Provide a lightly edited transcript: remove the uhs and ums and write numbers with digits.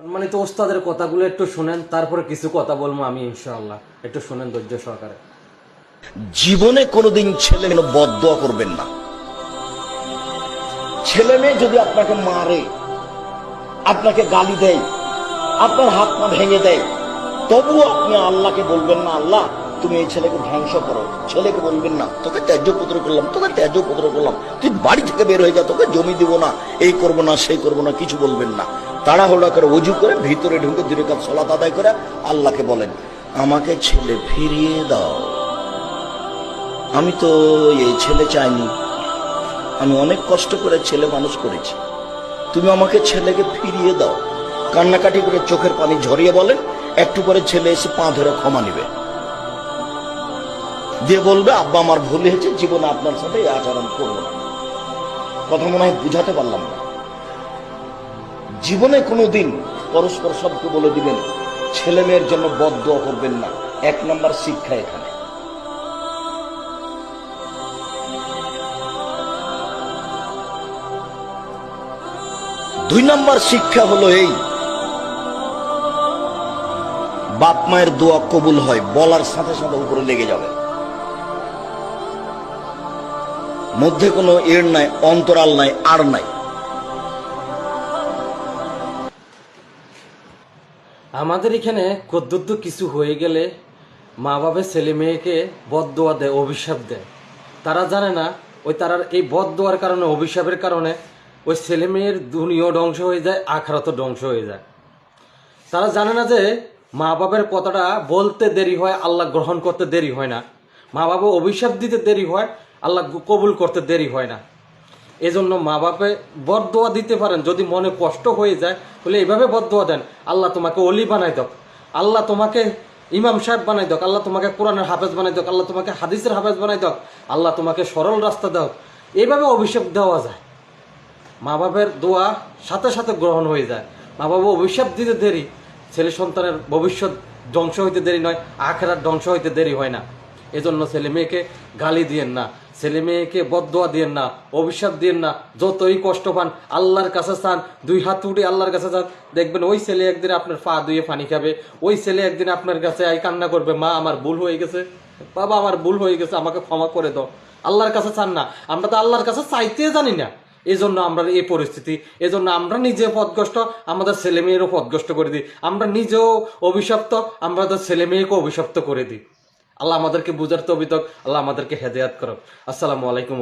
সম্মানিত ওস্তাদের কথাগুলো একটু শুনেন, তারপরে কিছু কথা বলবো আমি ইনশাআল্লাহ। একটু শুনেন ধৈর্য সহকারে। জীবনে কোনোদিন ছেলে মেয়ে বদদোয়া করবেন না। ছেলে মেয়ে যদি আপনাকে মারে, আপনাকে গালি দেয়, আপনার হাত পা ভেঙে দেয়, তবুও আপনি আল্লাহকে বলবেন না আল্লাহ তুমি এই ছেলেকে ধ্বংস করো। ছেলেকে বলবেন না তোকে ত্যায্য পুত্র করলাম, তোকে ত্যায্য পুত্র করলাম, তুই বাড়ি থেকে বের হয়ে যা, তোকে জমি দিব না, এই করবো না সেই করবো না, কিছু বলবেন না। তাড়াহুড়া করে ওযু করে ভিতরে ঢুকে 2 রাকাত সালাত আদায় করে আল্লাহকে বলেন আমাকে ছেলে ফিরিয়ে দাও। আমি তো এই ছেলে চাইনি, আমি অনেক কষ্ট করে ছেলে মানুষ করেছি, তুমি আমাকে ছেলেকে ফিরিয়ে দাও। কান্নাকাটি করে চোখের পানি ঝরিয়ে বলেন, একটু পরে ছেলে এসে পা ধরে ক্ষমা নিবে, দিয়ে বলবে আব্বা আমার ভুল হয়েছে, জীবনে আপনার সাথে এই আচরণ করবো না। কথা মনে হয় বুঝাতে পারলাম না। জীবনে কোনোদিন পরস্পর সবকে বলে দিবেন ছেলে মেয়ের জন্য বদদোয়া করবেন না। 1 নম্বর শিক্ষা এখানে। 2 নম্বর শিক্ষা হলো এই, বাপ মায়ের দোয়া কবুল হয় বলার সাথে সাথে উপরে লেগে যাবে, মধ্যে কোনো এর নাই, অন্তরাল নাই, আর নাই। আমাদের এখানে কদ্দুদ্দ কিছু হয়ে গেলে মা বাবা ছেলে মেয়েকে বদদোয়া দেয়, অভিশাপ দেয়। তারা জানে না ওই তারা এই বদদোয়ার কারণে, অভিশাপের কারণে ওই ছেলে মেয়ের দুনিয়াও ধ্বংস হয়ে যায়, আখিরাতও ধ্বংস হয়ে যায়। তারা জানে না যে মা বাবার কথাটা বলতে দেরি হয়, আল্লাহ গ্রহণ করতে দেরি হয় না। মা বাবা অভিশাপ দিতে দেরি হয়, আল্লাহ কবুল করতে দেরি হয় না। এজন্য মা বাপে বদদোয়া দিতে পারেন, যদি মনে কষ্ট হয়ে যায় বলে এইভাবে বদদোয়া দেন, আল্লাহ তোমাকে অলি বানাই দাও, আল্লাহ তোমাকে ইমাম সাহেব বানাই দাও, আল্লাহ তোমাকে কোরআনের হাফেজ বানাই দাও, আল্লাহ তোমাকে হাদিসের হাফেজ বানাই দাও, আল্লাহ তোমাকে সরল রাস্তা দাও। এইভাবে অভিশাপ দেওয়া যায়। মা বাপের দোয়া সাথে সাথে গ্রহণ হয়ে যায়। মা বাবা অভিশাপ দিতে দেরি, ছেলে সন্তানের ভবিষ্যৎ ধ্বংস হইতে দেরি নয়, আখিরাত ধ্বংস হইতে দেরি হয় না। এজন্য ছেলে মেয়েকে গালি দিয়েন না, ছেলে মেয়েকে বদদোয়া দিয়েন না, অভিশাপ দিয়েন না। যতই কষ্ট পান আল্লাহর কাছে চান, 2 হাত উঠে আল্লাহর কাছে চান। দেখবেন ওই ছেলে একদিন আপনার পা ধুয়ে পানি খাবে, ওই ছেলে একদিন আপনার কাছে কান্না করবে, মা আমার ভুল হয়ে গেছে, বাবা আমার ভুল হয়ে গেছে, আমাকে ক্ষমা করে দাও। আল্লাহর কাছে চান না। আমরা তো আল্লাহর কাছে চাইতে জানি না, এজন্য আমরা এই পরিস্থিতি। এজন্য আমরা নিজে পথগ্রস্ত, আমাদের ছেলে মেয়েরও পথগ্রস্ত করে দিই। আমরা নিজেও অভিশপ্ত, আমাদের ছেলে মেয়েকে অভিশপ্ত করে দিই। আল্লাহ আমাদেরকে বুঝার তৌফিক, আল্লাহ আমাদেরকে হেদায়েত করো। আসসালামু আলাইকুম।